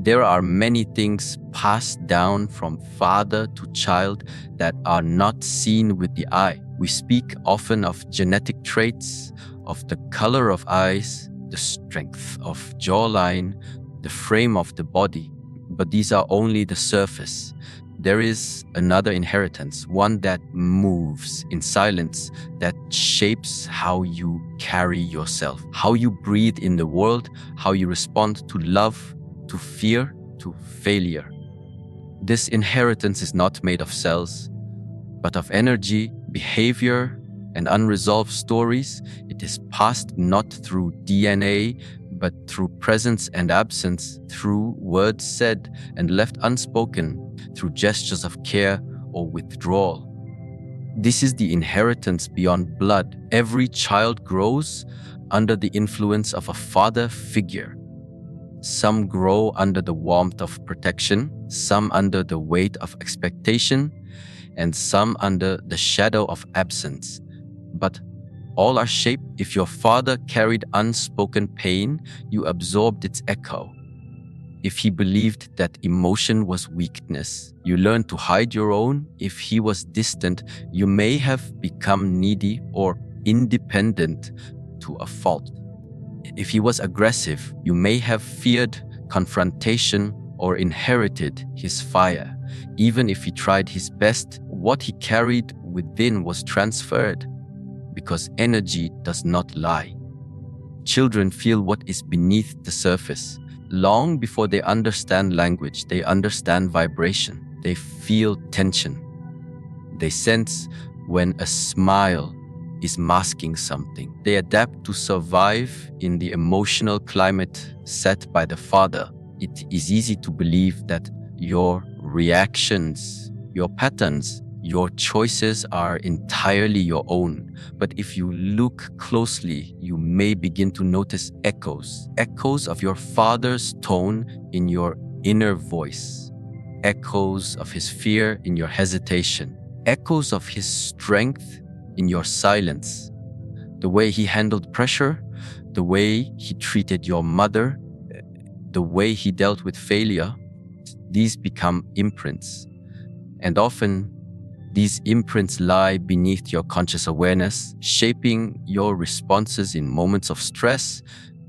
There are many things passed down from father to child that are not seen with the eye. We speak often of genetic traits, of the color of eyes, the strength of jawline, the frame of the body, but these are only the surface. There is another inheritance, one that moves in silence, that shapes how you carry yourself, how you breathe in the world, how you respond to love, to fear, to failure. This inheritance is not made of cells, but of energy, behavior, and unresolved stories. It is passed not through DNA, but through presence and absence, through words said and left unspoken, through gestures of care or withdrawal. This is the inheritance beyond blood. Every child grows under the influence of a father figure. Some grow under the warmth of protection, some under the weight of expectation, and some under the shadow of absence. But all are shaped. If your father carried unspoken pain, you absorbed its echo. If he believed that emotion was weakness, you learned to hide your own. If he was distant, you may have become needy or independent to a fault. If he was aggressive, you may have feared confrontation or inherited his fire. Even if he tried his best, what he carried within was transferred, because energy does not lie. Children feel what is beneath the surface. Long before they understand language, they understand vibration. They feel tension. They sense when a smile is masking something. They adapt to survive in the emotional climate set by the father. It is easy to believe that your reactions, your patterns, your choices are entirely your own. But if you look closely, you may begin to notice echoes of your father's tone in your inner voice, echoes of his fear in your hesitation, echoes of his strength in your silence, the way he handled pressure, the way he treated your mother, the way he dealt with failure. These become imprints. And often, these imprints lie beneath your conscious awareness, shaping your responses in moments of stress,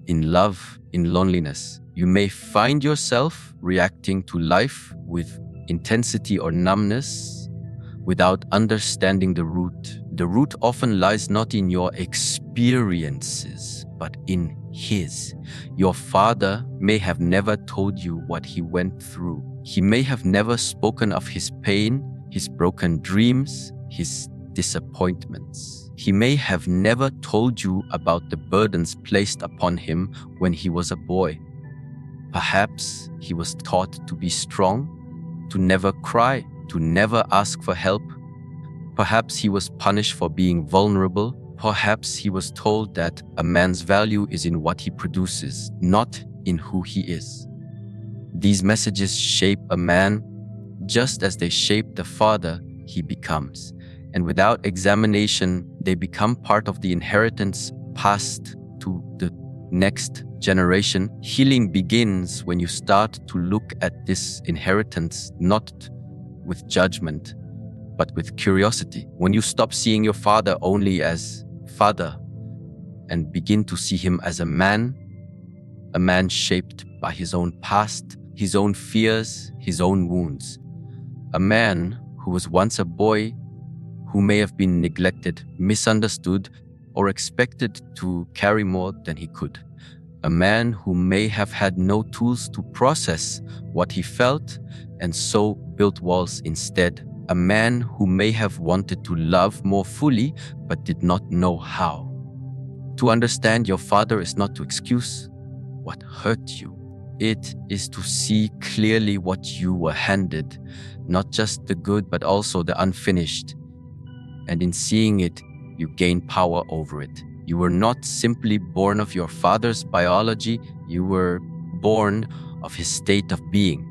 in love, in loneliness. You may find yourself reacting to life with intensity or numbness without understanding the root. The root often lies not in your experiences, but in his. Your father may have never told you what he went through. He may have never spoken of his pain, his broken dreams, his disappointments. He may have never told you about the burdens placed upon him when he was a boy. Perhaps he was taught to be strong, to never cry, to never ask for help. Perhaps he was punished for being vulnerable. Perhaps he was told that a man's value is in what he produces, not in who he is. These messages shape a man just as they shape the father he becomes. And without examination, they become part of the inheritance passed to the next generation. Healing begins when you start to look at this inheritance not with judgment, but with curiosity. When you stop seeing your father only as father and begin to see him as a man shaped by his own past, his own fears, his own wounds. A man who was once a boy, who may have been neglected, misunderstood, or expected to carry more than he could. A man who may have had no tools to process what he felt and so built walls instead. A man who may have wanted to love more fully but did not know how. To understand your father is not to excuse what hurt you. It is to see clearly what you were handed, not just the good but also the unfinished. And in seeing it, you gain power over it. You were not simply born of your father's biology, you were born of his state of being.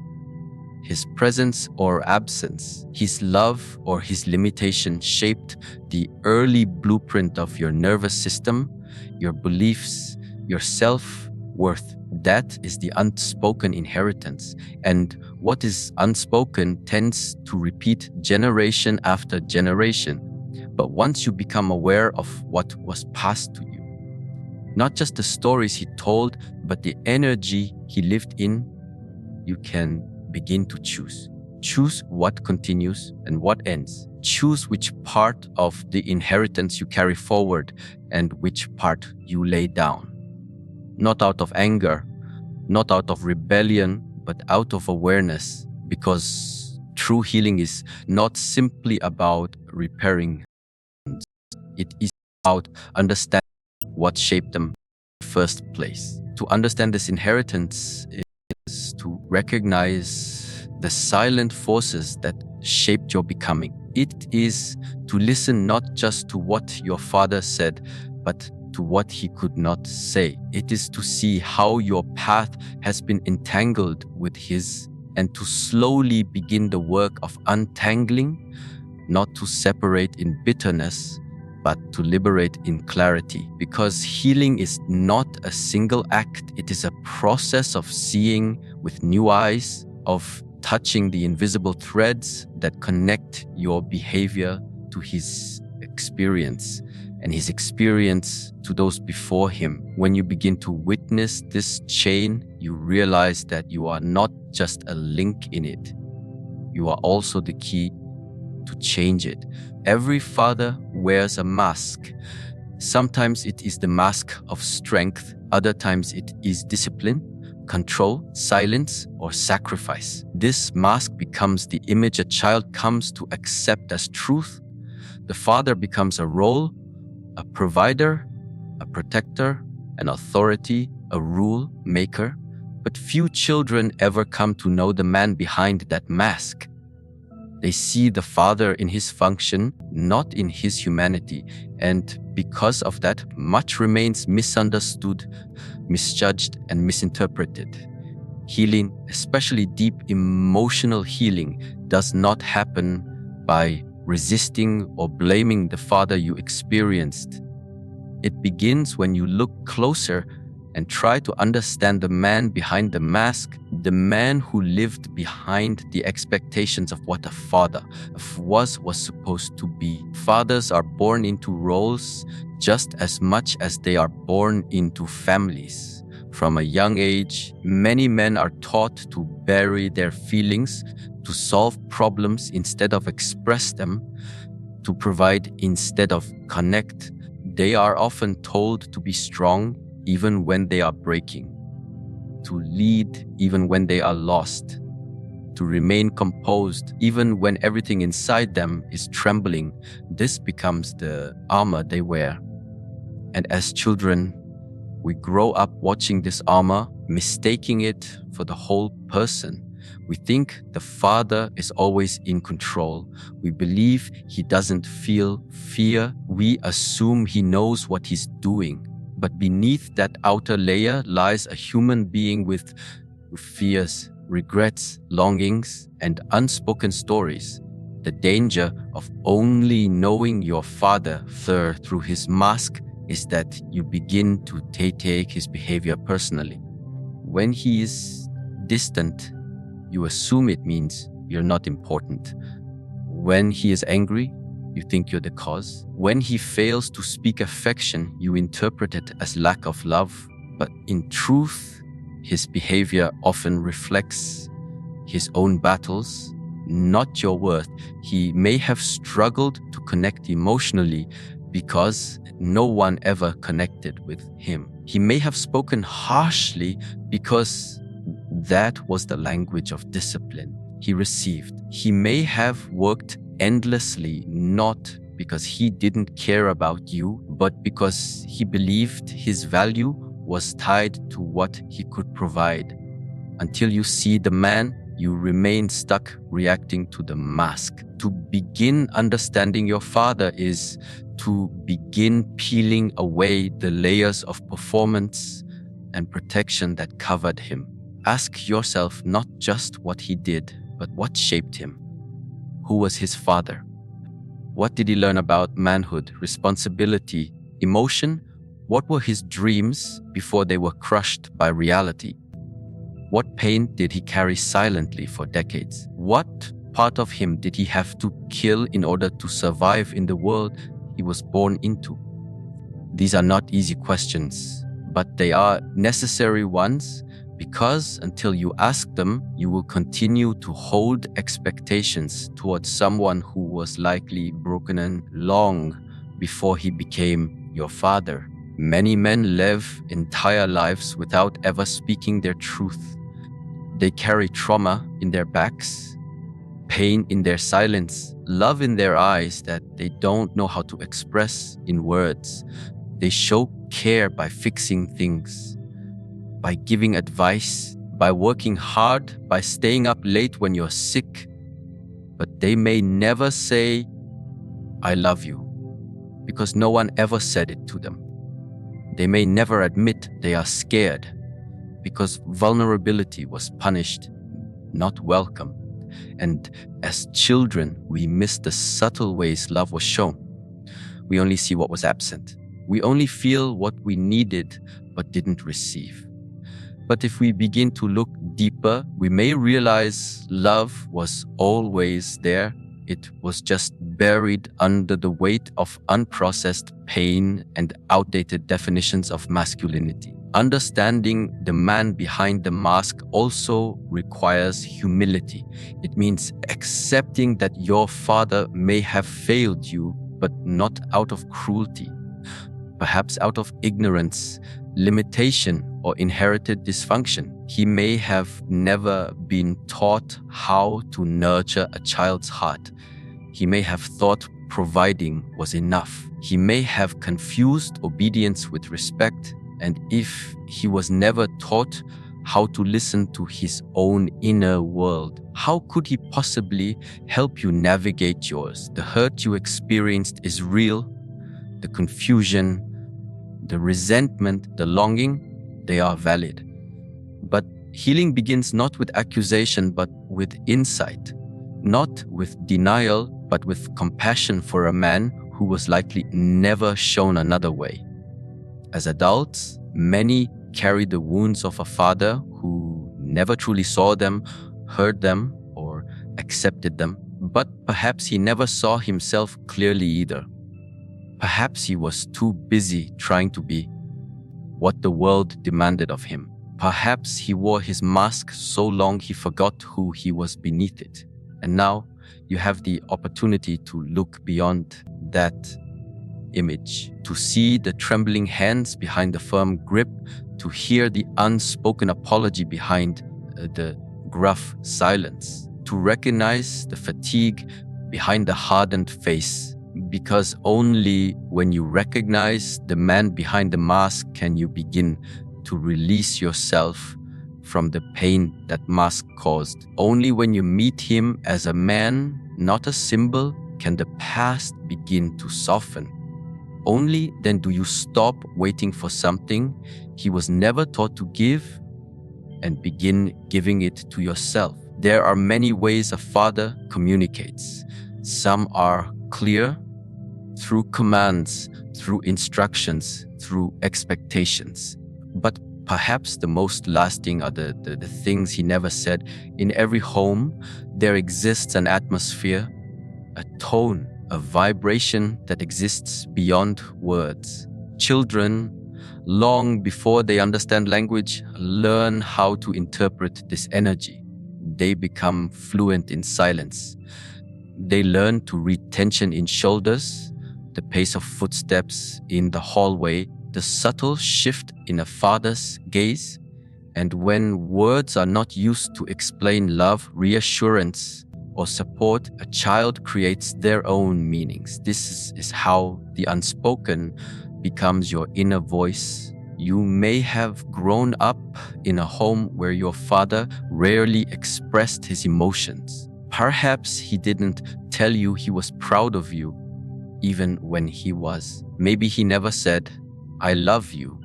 His presence or absence, his love or his limitation shaped the early blueprint of your nervous system, your beliefs, your self worth. That is the unspoken inheritance. And what is unspoken tends to repeat generation after generation. But once you become aware of what was passed to you, not just the stories he told, but the energy he lived in, you can begin to choose. Choose what continues and what ends. Choose which part of the inheritance you carry forward and which part you lay down. Not out of anger, not out of rebellion, but out of awareness, because true healing is not simply about repairing. It is about understanding what shaped them in the first place. To understand this inheritance is to recognize the silent forces that shaped your becoming. It is to listen not just to what your father said, but to what he could not say. It is to see how your path has been entangled with his, and to slowly begin the work of untangling, not to separate in bitterness, but to liberate in clarity. Because healing is not a single act, it is a process of seeing with new eyes, of touching the invisible threads that connect your behavior to his experience, and his experience to those before him. When you begin to witness this chain, you realize that you are not just a link in it, you are also the key to change it. Every father wears a mask. Sometimes it is the mask of strength, other times it is discipline, control, silence, or sacrifice. This mask becomes the image a child comes to accept as truth. The father becomes a role, a provider, a protector, an authority, a rule maker. But few children ever come to know the man behind that mask. They see the father in his function, not in his humanity. And because of that, much remains misunderstood, misjudged, and misinterpreted. Healing, especially deep emotional healing, does not happen by resisting or blaming the father you experienced. It begins when you look closer and try to understand the man behind the mask, the man who lived behind the expectations of what a father was supposed to be. Fathers are born into roles just as much as they are born into families. From a young age, many men are taught to bury their feelings, to solve problems instead of express them, to provide instead of connect. They are often told to be strong even when they are breaking, to lead even when they are lost, to remain composed even when everything inside them is trembling. This becomes the armor they wear. And as children, we grow up watching this armor, mistaking it for the whole person. We think the father is always in control. We believe he doesn't feel fear. We assume he knows what he's doing. But beneath that outer layer lies a human being with fears, regrets, longings, and unspoken stories. The danger of only knowing your father through his mask is that you begin to take his behavior personally. When he is distant, you assume it means you're not important. When he is angry, you think you're the cause. When he fails to speak affection, you interpret it as lack of love. But in truth, his behavior often reflects his own battles, not your worth. He may have struggled to connect emotionally because no one ever connected with him. He may have spoken harshly because that was the language of discipline he received. He may have worked endlessly, not because he didn't care about you, but because he believed his value was tied to what he could provide. Until you see the man, you remain stuck reacting to the mask. To begin understanding your father is to begin peeling away the layers of performance and protection that covered him. Ask yourself not just what he did, but what shaped him. Who was his father? What did he learn about manhood, responsibility, emotion, What were his dreams before they were crushed by reality? What pain did he carry silently for decades? What part of him did he have to kill in order to survive in the world he was born into? These are not easy questions, but they are necessary ones, because until you ask them, you will continue to hold expectations towards someone who was likely broken long before he became your father. Many men live entire lives without ever speaking their truth. They carry trauma in their backs, pain in their silence, love in their eyes that they don't know how to express in words. They show care by fixing things, by giving advice, by working hard, by staying up late when you're sick. But they may never say, "I love you," because no one ever said it to them. They may never admit they are scared, because vulnerability was punished, not welcome. And as children, we miss the subtle ways love was shown. We only see what was absent. We only feel what we needed but didn't receive. But if we begin to look deeper, we may realize love was always there. It was just buried under the weight of unprocessed pain and outdated definitions of masculinity. Understanding the man behind the mask also requires humility. It means accepting that your father may have failed you, but not out of cruelty. Perhaps out of ignorance, limitation, or inherited dysfunction. He may have never been taught how to nurture a child's heart. He may have thought providing was enough. He may have confused obedience with respect, and if he was never taught how to listen to his own inner world, how could he possibly help you navigate yours? The hurt you experienced is real. The confusion, the resentment, the longing, they are valid. But healing begins not with accusation, but with insight. Not with denial, but with compassion for a man who was likely never shown another way. As adults, many carry the wounds of a father who never truly saw them, heard them, or accepted them. But perhaps he never saw himself clearly either. Perhaps he was too busy trying to be what the world demanded of him. Perhaps he wore his mask so long he forgot who he was beneath it. And now you have the opportunity to look beyond that image, to see the trembling hands behind the firm grip, to hear the unspoken apology behind the gruff silence, to recognize the fatigue behind the hardened face. Because only when you recognize the man behind the mask can you begin to release yourself from the pain that mask caused. Only when you meet him as a man, not a symbol, can the past begin to soften. Only then do you stop waiting for something he was never taught to give and begin giving it to yourself. There are many ways a father communicates. Some are clear, through commands, through instructions, through expectations. But perhaps the most lasting are the things he never said. In every home, there exists an atmosphere, a tone, a vibration that exists beyond words. Children, long before they understand language, learn how to interpret this energy. They become fluent in silence. They learn to read tension in shoulders, the pace of footsteps in the hallway, the subtle shift in a father's gaze. And when words are not used to explain love, reassurance, or support, a child creates their own meanings. This is how the unspoken becomes your inner voice. You may have grown up in a home where your father rarely expressed his emotions. Perhaps he didn't tell you he was proud of you, even when he was. Maybe he never said, "I love you,"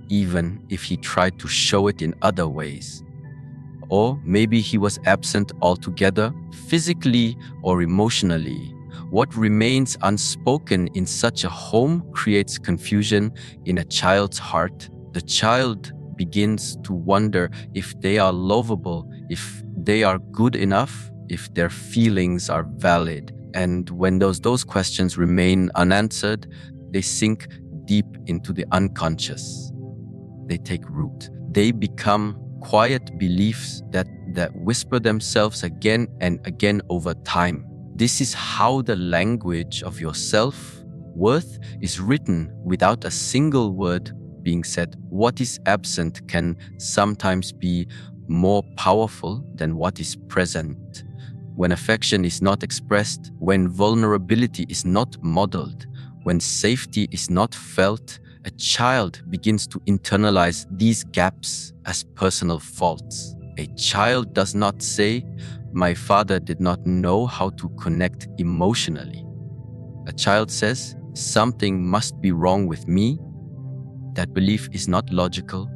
even if he tried to show it in other ways. Or maybe he was absent altogether, physically or emotionally. What remains unspoken in such a home creates confusion in a child's heart. The child begins to wonder if they are lovable, if they are good enough, if their feelings are valid. And when those questions remain unanswered, they sink deep into the unconscious. They take root. They become quiet beliefs that whisper themselves again and again over time. This is how the language of your self-worth is written without a single word being said. What is absent can sometimes be more powerful than what is present. When affection is not expressed, when vulnerability is not modeled, when safety is not felt, a child begins to internalize these gaps as personal faults. A child does not say, "My father did not know how to connect emotionally." A child says, "Something must be wrong with me." That belief is not logical.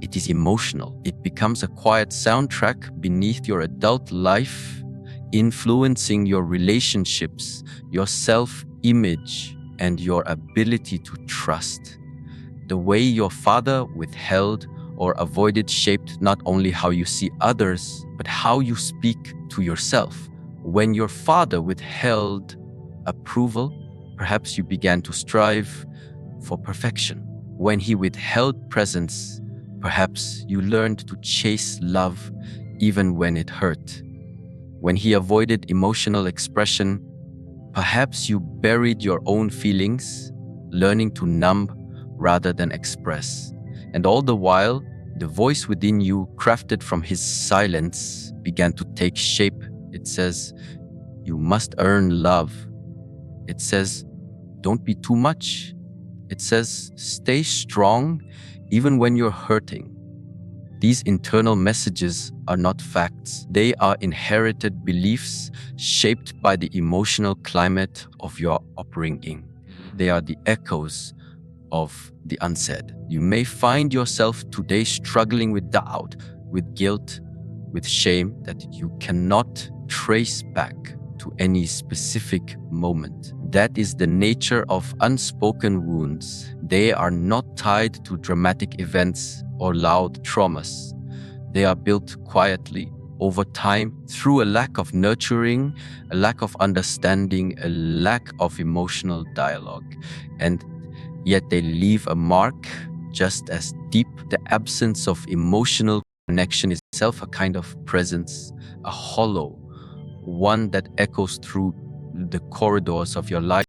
It is emotional. It becomes a quiet soundtrack beneath your adult life, influencing your relationships, your self-image, and your ability to trust. The way your father withheld or avoided shaped not only how you see others, but how you speak to yourself. When your father withheld approval, perhaps you began to strive for perfection. When he withheld presence, perhaps you learned to chase love even when it hurt. When he avoided emotional expression, perhaps you buried your own feelings, learning to numb rather than express. And all the while, the voice within you, crafted from his silence, began to take shape. It says, "You must earn love." It says, "Don't be too much." It says, "Stay strong even when you're hurting." These internal messages are not facts. They are inherited beliefs shaped by the emotional climate of your upbringing. They are the echoes of the unsaid. You may find yourself today struggling with doubt, with guilt, with shame that you cannot trace back to any specific moment. That is the nature of unspoken wounds. They are not tied to dramatic events or loud traumas. They are built quietly over time through a lack of nurturing, a lack of understanding, a lack of emotional dialogue. And yet they leave a mark just as deep. The absence of emotional connection is itself a kind of presence, a hollow, one that echoes through the corridors of your life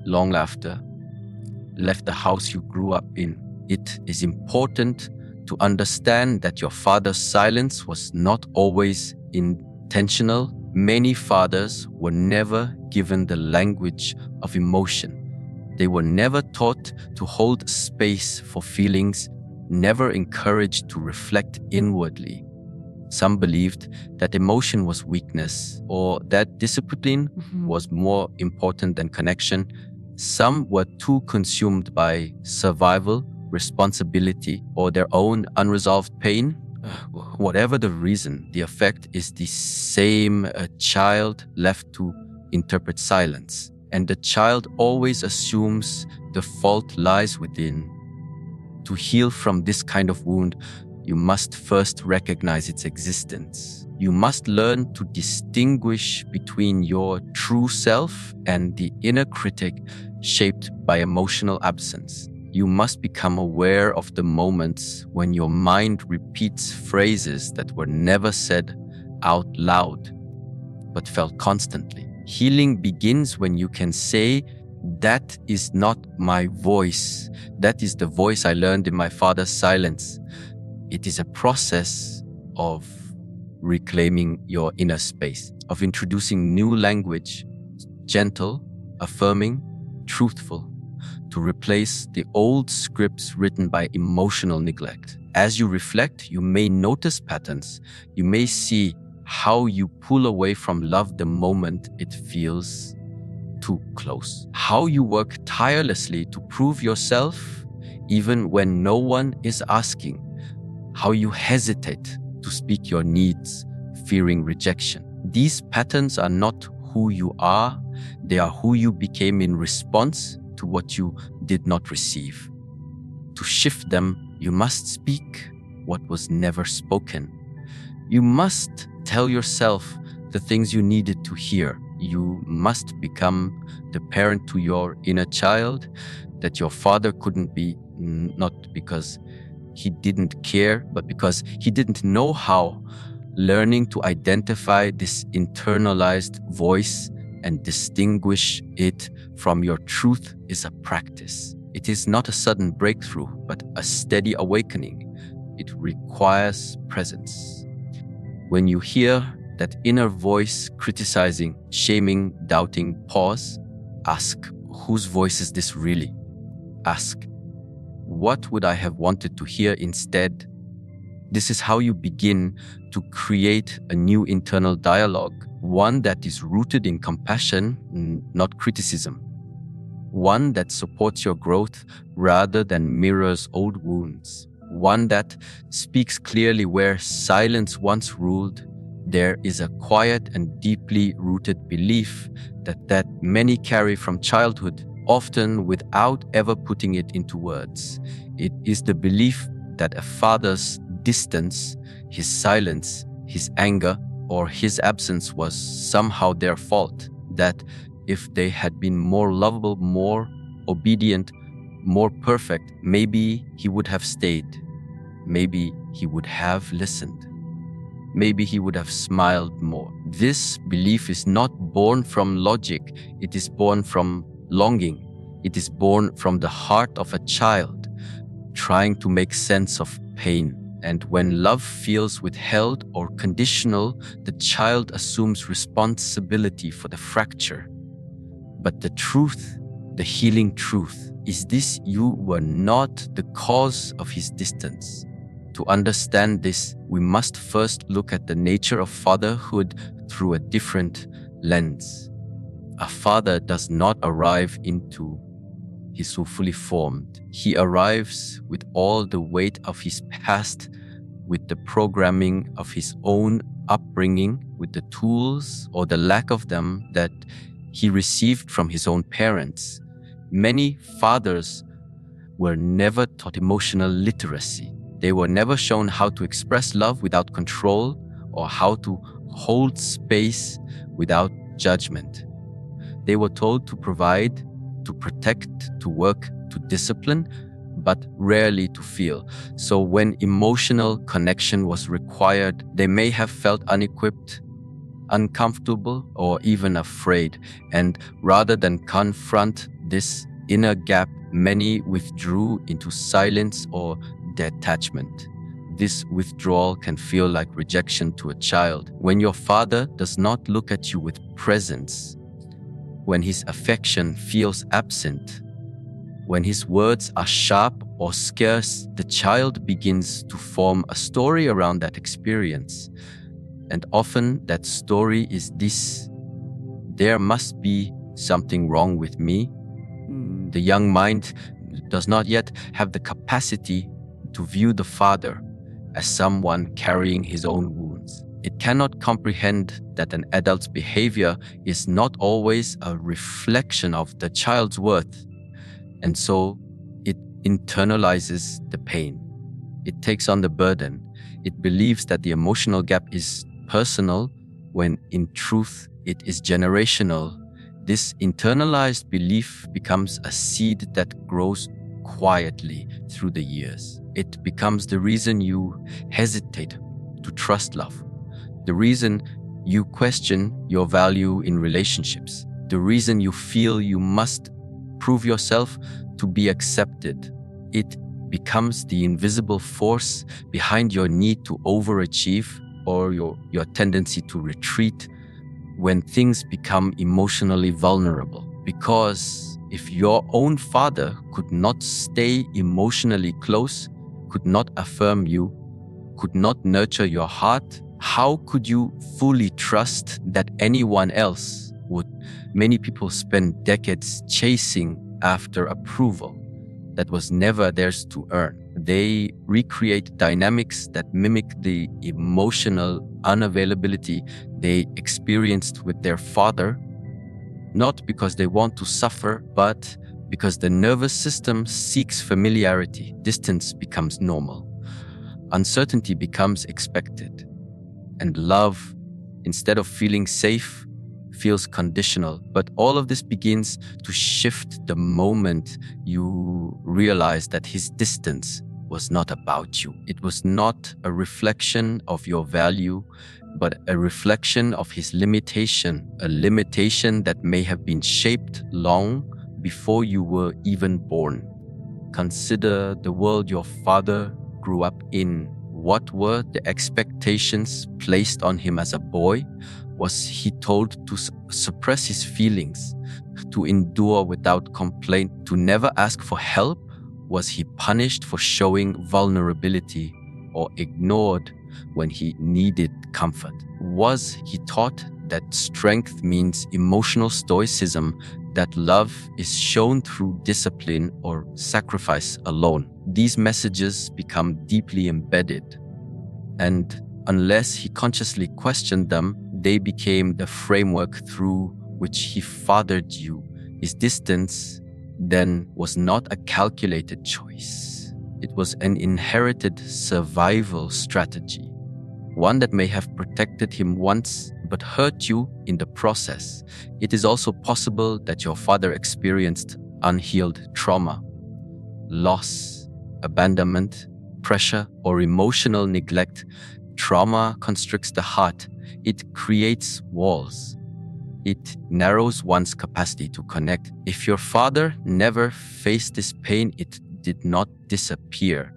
long after left the house you grew up in. It is important to understand that your father's silence was not always intentional. Many fathers were never given the language of emotion. They were never taught to hold space for feelings, never encouraged to reflect inwardly. Some believed that emotion was weakness or that discipline was more important than connection. Some were too consumed by survival, responsibility, or their own unresolved pain. Whatever the reason, the effect is the same: a child left to interpret silence. And the child always assumes the fault lies within. To heal from this kind of wound, you must first recognize its existence. You must learn to distinguish between your true self and the inner critic shaped by emotional absence. You must become aware of the moments when your mind repeats phrases that were never said out loud, but felt constantly. Healing begins when you can say, "That is not my voice. That is the voice I learned in my father's silence." It is a process of reclaiming your inner space, of introducing new language, gentle, affirming, truthful, to replace the old scripts written by emotional neglect. As you reflect, you may notice patterns. You may see how you pull away from love the moment it feels too close. How you work tirelessly to prove yourself even when no one is asking. How you hesitate to speak your needs, fearing rejection. These patterns are not who you are. They are who you became in response to what you did not receive. To shift them, you must speak what was never spoken. You must tell yourself the things you needed to hear. You must become the parent to your inner child that your father couldn't be, not because he didn't care, but because he didn't know how. Learning to identify this internalized voice and distinguish it from your truth is a practice. It is not a sudden breakthrough, but a steady awakening. It requires presence. When you hear that inner voice criticizing, shaming, doubting, pause. Ask, whose voice is this really? Ask, what would I have wanted to hear instead? This is how you begin to create a new internal dialogue, one that is rooted in compassion, not criticism. One that supports your growth rather than mirrors old wounds. One that speaks clearly where silence once ruled. There is a quiet and deeply rooted belief that many carry from childhood, often without ever putting it into words. It is the belief that a father's distance, his silence, his anger, or his absence was somehow their fault. That if they had been more lovable, more obedient, more perfect, maybe he would have stayed. Maybe he would have listened. Maybe he would have smiled more. This belief is not born from logic. It is born from longing. It is born from the heart of a child trying to make sense of pain. And when love feels withheld or conditional, the child assumes responsibility for the fracture. But the truth, the healing truth, is this: you were not the cause of his distance. To understand this, we must first look at the nature of fatherhood through a different lens. A father does not arrive into his so fully formed. He arrives with all the weight of his past, with the programming of his own upbringing, with the tools or the lack of them that he received from his own parents. Many fathers were never taught emotional literacy. They were never shown how to express love without control or how to hold space without judgment. They were told to provide, to protect, to work, to discipline, but rarely to feel. So when emotional connection was required, they may have felt unequipped, uncomfortable, or even afraid. And rather than confront this inner gap, many withdrew into silence or detachment. This withdrawal can feel like rejection to a child. When your father does not look at you with presence, when his affection feels absent, when his words are sharp or scarce, the child begins to form a story around that experience. And often that story is this: there must be something wrong with me. The young mind does not yet have the capacity to view the father as someone carrying his own wounds. It cannot comprehend that an adult's behavior is not always a reflection of the child's worth. And so it internalizes the pain. It takes on the burden. It believes that the emotional gap is personal when in truth it is generational. This internalized belief becomes a seed that grows quietly through the years. It becomes the reason you hesitate to trust love, the reason you question your value in relationships, the reason you feel you must prove yourself to be accepted. It becomes the invisible force behind your need to overachieve or your tendency to retreat when things become emotionally vulnerable. Because if your own father could not stay emotionally close, could not affirm you, could not nurture your heart, how could you fully trust that anyone else would? Many people spend decades chasing after approval that was never theirs to earn. They recreate dynamics that mimic the emotional unavailability they experienced with their father, not because they want to suffer, but because the nervous system seeks familiarity. Distance becomes normal. Uncertainty becomes expected. And love, instead of feeling safe, feels conditional. But all of this begins to shift the moment you realize that his distance was not about you. It was not a reflection of your value, but a reflection of his limitation, a limitation that may have been shaped long before you were even born. Consider the world your father grew up in. What were the expectations placed on him as a boy? Was he told to suppress his feelings, to endure without complaint, to never ask for help? Was he punished for showing vulnerability or ignored when he needed comfort? Was he taught that strength means emotional stoicism, that love is shown through discipline or sacrifice alone? These messages become deeply embedded, and unless he consciously questioned them, they became the framework through which he fathered you. His distance then was not a calculated choice. It was an inherited survival strategy, one that may have protected him once but hurt you in the process. It is also possible that your father experienced unhealed trauma, loss, abandonment, pressure, or emotional neglect. Trauma constricts the heart. It creates walls. It narrows one's capacity to connect. If your father never faced this pain, it did not disappear.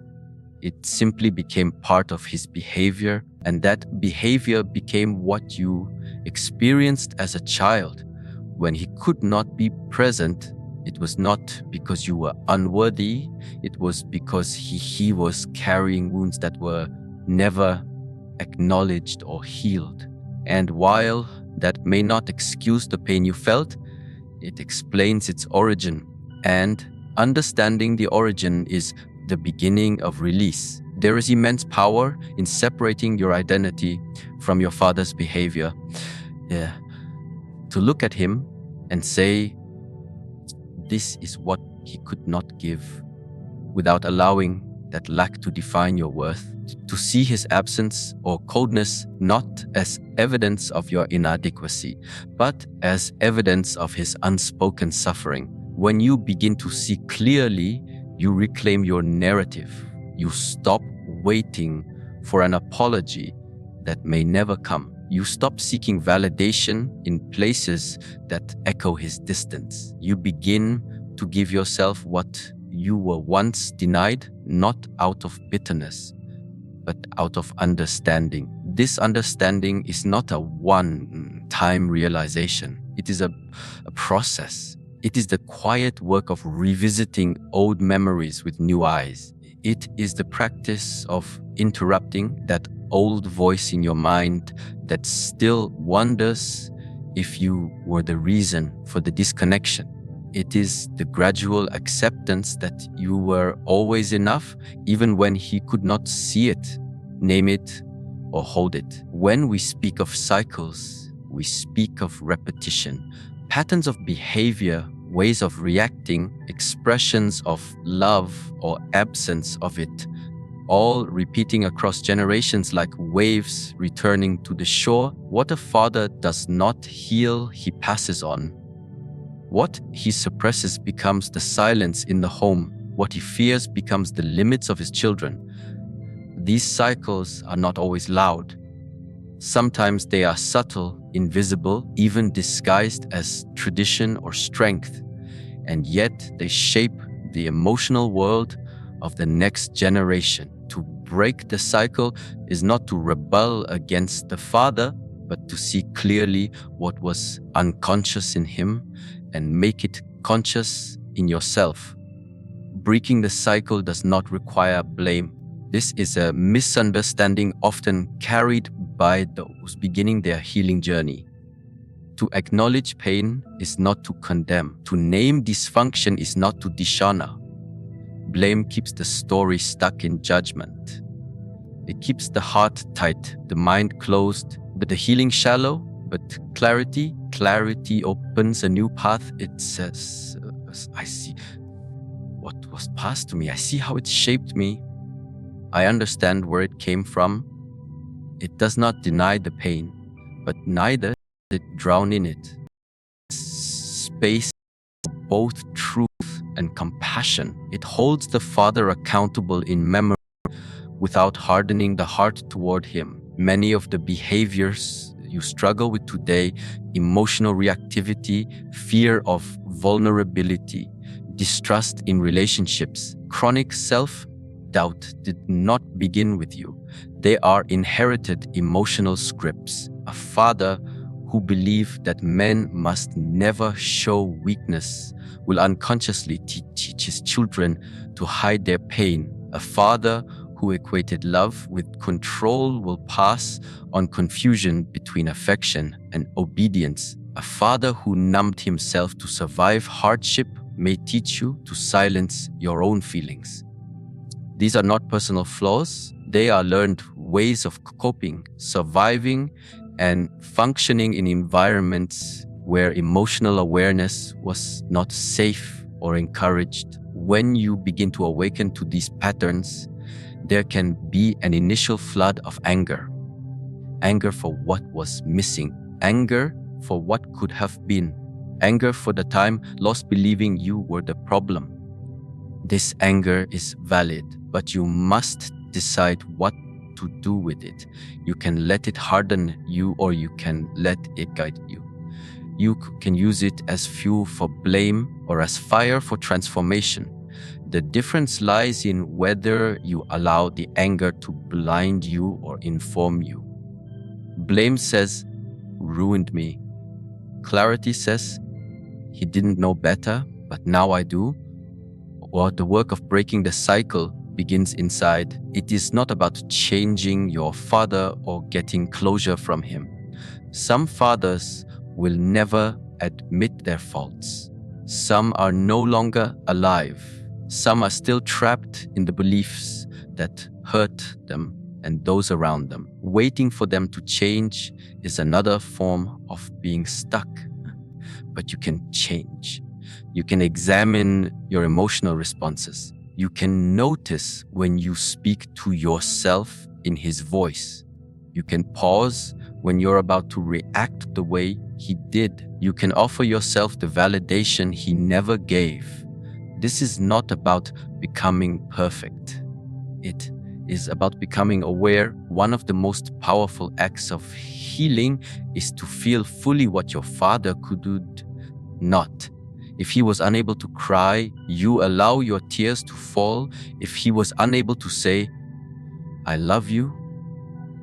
It simply became part of his behavior, and that behavior became what you experienced as a child. When he could not be present, it was not because you were unworthy, it was because he was carrying wounds that were never acknowledged or healed. And while that may not excuse the pain you felt, it explains its origin. And understanding the origin is the beginning of release. There is immense power in separating your identity from your father's behavior. To look at him and say, this is what he could not give, without allowing that lack to define your worth. To see his absence or coldness not as evidence of your inadequacy, but as evidence of his unspoken suffering. When you begin to see clearly, you reclaim your narrative. You stop waiting for an apology that may never come. You stop seeking validation in places that echo his distance. You begin to give yourself what you were once denied, not out of bitterness, but out of understanding. This understanding is not a one-time realization. It is a process. It is the quiet work of revisiting old memories with new eyes. It is the practice of interrupting that old voice in your mind that still wonders if you were the reason for the disconnection. It is the gradual acceptance that you were always enough, even when he could not see it, name it, or hold it. When we speak of cycles, we speak of repetition, patterns of behavior, ways of reacting, expressions of love or absence of it, all repeating across generations like waves returning to the shore. What a father does not heal, he passes on. What he suppresses becomes the silence in the home. What he fears becomes the limits of his children. These cycles are not always loud. Sometimes they are subtle, invisible, even disguised as tradition or strength, and yet they shape the emotional world of the next generation. To break the cycle is not to rebel against the father, but to see clearly what was unconscious in him and make it conscious in yourself. Breaking the cycle does not require blame. This is a misunderstanding often carried by those beginning their healing journey. To acknowledge pain is not to condemn. To name dysfunction is not to dishonor. Blame keeps the story stuck in judgment. It keeps the heart tight, the mind closed, but the healing shallow. But clarity opens a new path. It says, I see what was past to me. I see how it shaped me. I understand where it came from. It does not deny the pain, but neither does it drown in it. Space for both truth and compassion. It holds the Father accountable in memory without hardening the heart toward him. Many of the behaviors you struggle with today, emotional reactivity, fear of vulnerability, distrust in relationships, chronic self-doubt did not begin with you. They are inherited emotional scripts. A father who believes that men must never show weakness will unconsciously teach his children to hide their pain. A father who equated love with control will pass on confusion between affection and obedience. A father who numbed himself to survive hardship may teach you to silence your own feelings. These are not personal flaws. They are learned ways of coping, surviving, and functioning in environments where emotional awareness was not safe or encouraged. When you begin to awaken to these patterns, there can be an initial flood of anger. Anger for what was missing. Anger for what could have been. Anger for the time lost believing you were the problem. This anger is valid, but you must decide what to do with it. You can let it harden you, or you can let it guide you. You can use it as fuel for blame or as fire for transformation. The difference lies in whether you allow the anger to blind you or inform you. Blame says, ruined me. Clarity says, he didn't know better, but now I do. Or the work of breaking the cycle begins inside. It is not about changing your father or getting closure from him. Some fathers will never admit their faults. Some are no longer alive. Some are still trapped in the beliefs that hurt them and those around them. Waiting for them to change is another form of being stuck. But you can change. You can examine your emotional responses. You can notice when you speak to yourself in his voice. You can pause when you're about to react the way he did. You can offer yourself the validation he never gave. This is not about becoming perfect. It is about becoming aware. One of the most powerful acts of healing is to feel fully what your father could not. If he was unable to cry, you allow your tears to fall. If he was unable to say, I love you,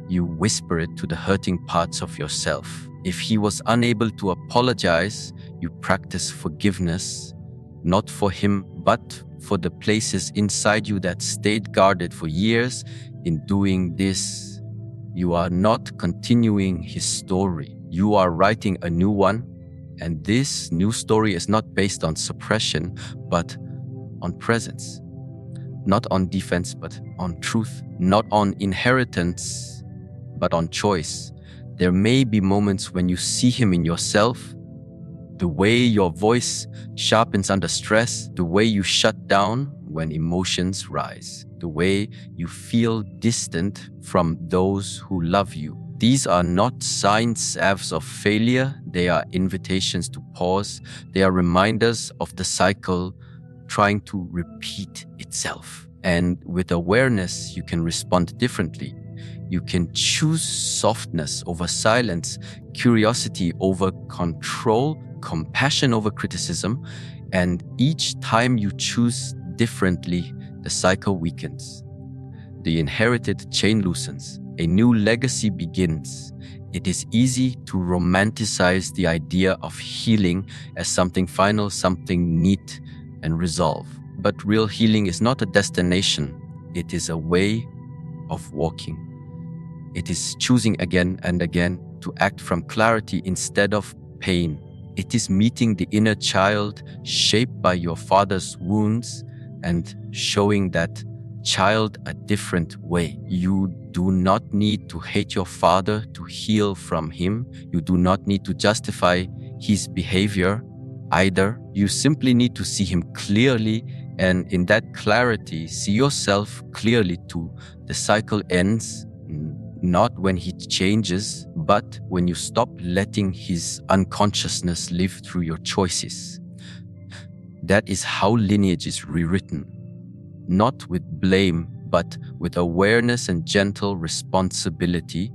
you whisper it to the hurting parts of yourself. If he was unable to apologize, you practice forgiveness, not for him, but for the places inside you that stayed guarded for years. In doing this, you are not continuing his story. You are writing a new one. And this new story is not based on suppression, but on presence. Not on defense, but on truth. Not on inheritance, but on choice. There may be moments when you see him in yourself, the way your voice sharpens under stress, the way you shut down when emotions rise, the way you feel distant from those who love you. These are not signs of failure. They are invitations to pause. They are reminders of the cycle trying to repeat itself. And with awareness, you can respond differently. You can choose softness over silence, curiosity over control, compassion over criticism. And each time you choose differently, the cycle weakens. The inherited chain loosens. A new legacy begins. It is easy to romanticize the idea of healing as something final, something neat and resolved. But real healing is not a destination. It is a way of walking. It is choosing again and again to act from clarity instead of pain. It is meeting the inner child shaped by your father's wounds and showing that child a different way. You do not need to hate your father to heal from him. You do not need to justify his behavior either. You simply need to see him clearly, and in that clarity, see yourself clearly too. The cycle ends not when he changes, but when you stop letting his unconsciousness live through your choices. That is how lineage is rewritten, not with blame, but with awareness and gentle responsibility.